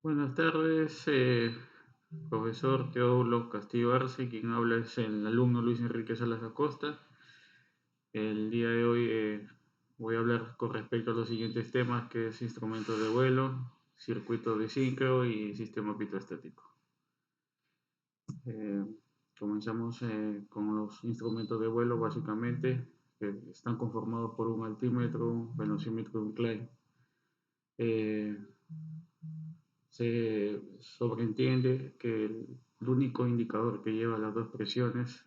Buenas tardes, profesor Teódulo Castillo Arce. Quien habla es el alumno Luis Enrique Salas Acosta. El día de hoy voy a hablar con respecto a los siguientes temas, que es instrumentos de vuelo, circuito de sincro y sistema pitoestático. Eh, Comenzamos con los instrumentos de vuelo, básicamente, que están conformados por un altímetro, un velocímetro y un Klein. Se sobreentiende que el único indicador que lleva las dos presiones,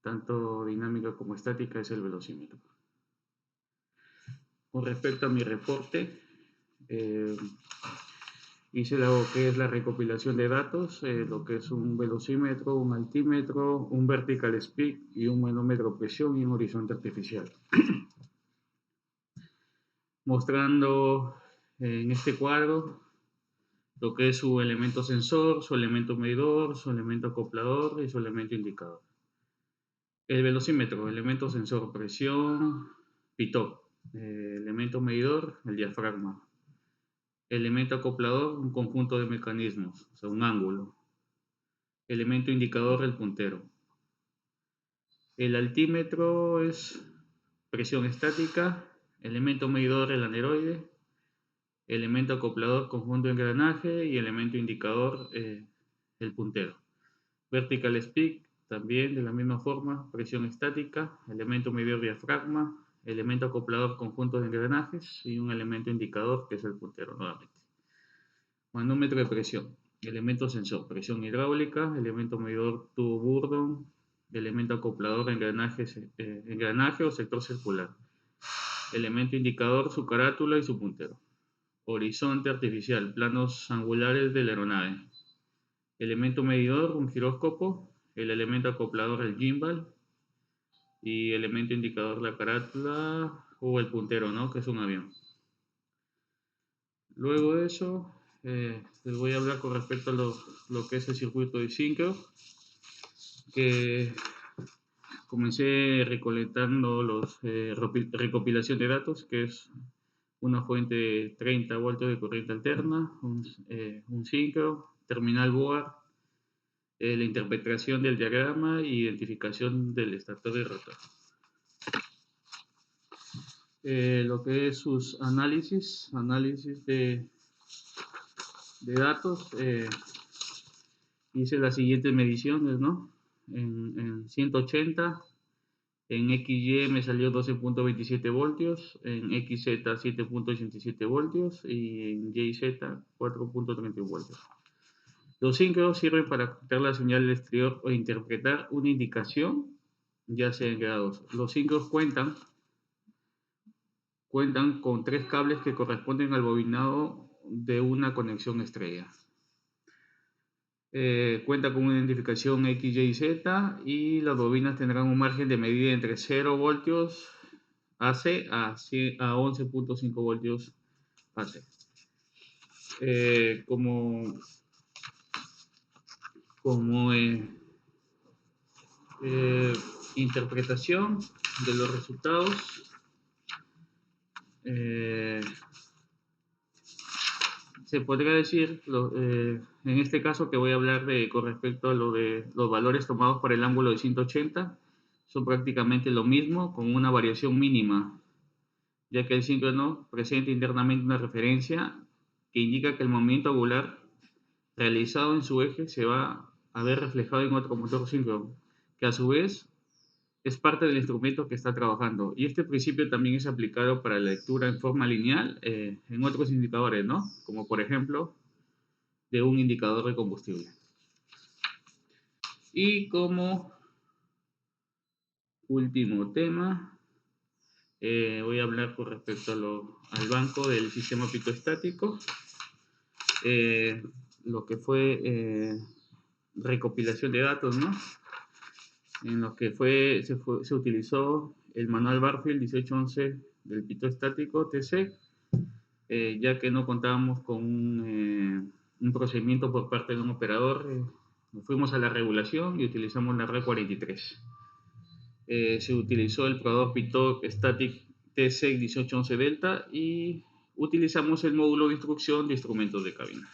tanto dinámica como estática, es el velocímetro. Con respecto a mi reporte, eh, hice lo que es la recopilación de datos, lo que es un velocímetro, un altímetro, un vertical speed y un manómetro presión y un horizonte artificial. Mostrando en este cuadro lo que es su elemento sensor, su elemento medidor, su elemento acoplador y su elemento indicador. El velocímetro, elemento sensor, presión, pitó. Elemento medidor, el diafragma. Elemento acoplador, un conjunto de mecanismos, o sea, un ángulo. Elemento indicador, el puntero. El altímetro es presión estática. Elemento medidor, el aneroide. Elemento acoplador, conjunto de engranaje. Y elemento indicador, el puntero. Vertical speed, también de la misma forma, presión estática, elemento medidor diafragma, elemento acoplador, conjunto de engranajes y un elemento indicador que es el puntero nuevamente. Manómetro de presión, elemento sensor, presión hidráulica, elemento medidor tubo Bourdon, elemento acoplador, engranaje o sector circular, elemento indicador, su carátula y su puntero. Horizonte artificial, planos angulares de la aeronave. Elemento medidor, un giróscopo, el elemento acoplador, el gimbal, y elemento indicador, la carátula o el puntero, ¿no? Que es un avión. Luego de eso, les voy a hablar con respecto a lo que es el circuito de sincro, que comencé recolectando recopilación de datos, que es una fuente de 30 voltios de corriente alterna, un sincro, terminal board, la interpretación del diagrama y identificación del estator y rotor. Lo que es sus análisis de datos, hice las siguientes mediciones, ¿no? En 180, en XY me salió 12.27 voltios, en XZ 7.87 voltios y en YZ 4.31 voltios. Los síncronos sirven para captar la señal del exterior o interpretar una indicación, ya sea en grados. Los síncronos cuentan con 3 cables que corresponden al bobinado de una conexión estrella. Cuenta con una identificación X, Y, Z y las bobinas tendrán un margen de medida entre 0 voltios AC a 11.5 voltios AC. Como interpretación de los resultados, se podría decir, en este caso que voy a hablar con respecto a lo de los valores tomados por el ángulo de 180, son prácticamente lo mismo, con una variación mínima, ya que el síncrono presenta internamente una referencia que indica que el movimiento angular realizado en su eje se va a ver reflejado en otro motor síncrono, que a su vez es parte del instrumento que está trabajando. Y este principio también es aplicado para la lectura en forma lineal en otros indicadores, ¿no? Como por ejemplo de un indicador de combustible. Y como último tema, voy a hablar con respecto al banco del sistema pitoestático, lo que fue recopilación de datos, ¿no? En lo que se utilizó el manual Barfield 1811 del pitoestático TC, ya que no contábamos con un procedimiento por parte de un operador. Nos fuimos a la regulación y utilizamos la red 43. Se utilizó el probador Pitot Static T6 1811 Delta y utilizamos el módulo de instrucción de instrumentos de cabina.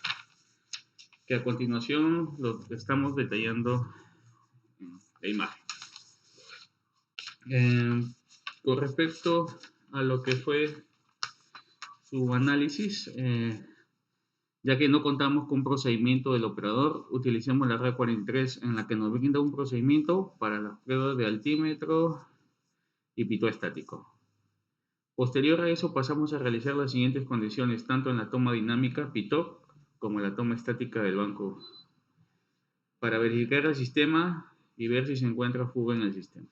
que a continuación lo estamos detallando en la imagen. Con respecto a lo que fue su análisis, ya que no contamos con un procedimiento del operador, utilizamos la RA 43 en la que nos brinda un procedimiento para las pruebas de altímetro y pitón estático. Posterior a eso pasamos a realizar las siguientes condiciones tanto en la toma dinámica pitón como en la toma estática del banco para verificar el sistema y ver si se encuentra fuga en el sistema.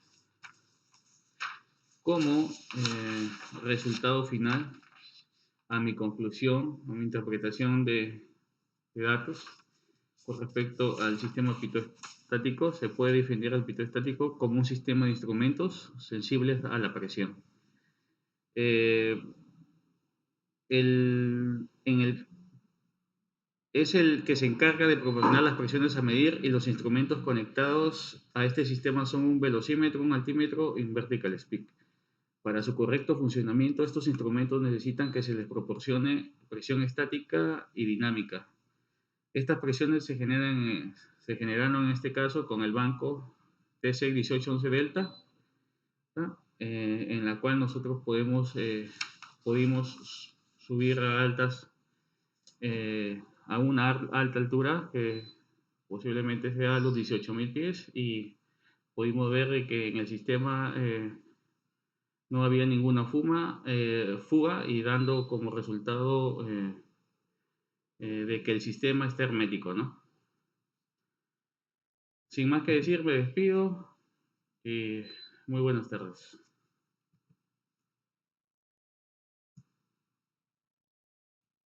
Como resultado final, a mi conclusión, a mi interpretación de datos con respecto al sistema pitoestático, se puede definir al pitoestático como un sistema de instrumentos sensibles a la presión. Es el que se encarga de proporcionar las presiones a medir y los instrumentos conectados a este sistema son un velocímetro, un altímetro y un vertical speed. Para su correcto funcionamiento, estos instrumentos necesitan que se les proporcione presión estática y dinámica. Estas presiones se generaron en este caso con el banco TC1811 Delta, en la cual nosotros pudimos subir a una alta altura que posiblemente sea los 18.000 pies y pudimos ver que en el sistema no había ninguna fuga y dando como resultado de que el sistema está hermético, ¿no? Sin más que decir, me despido y muy buenas tardes.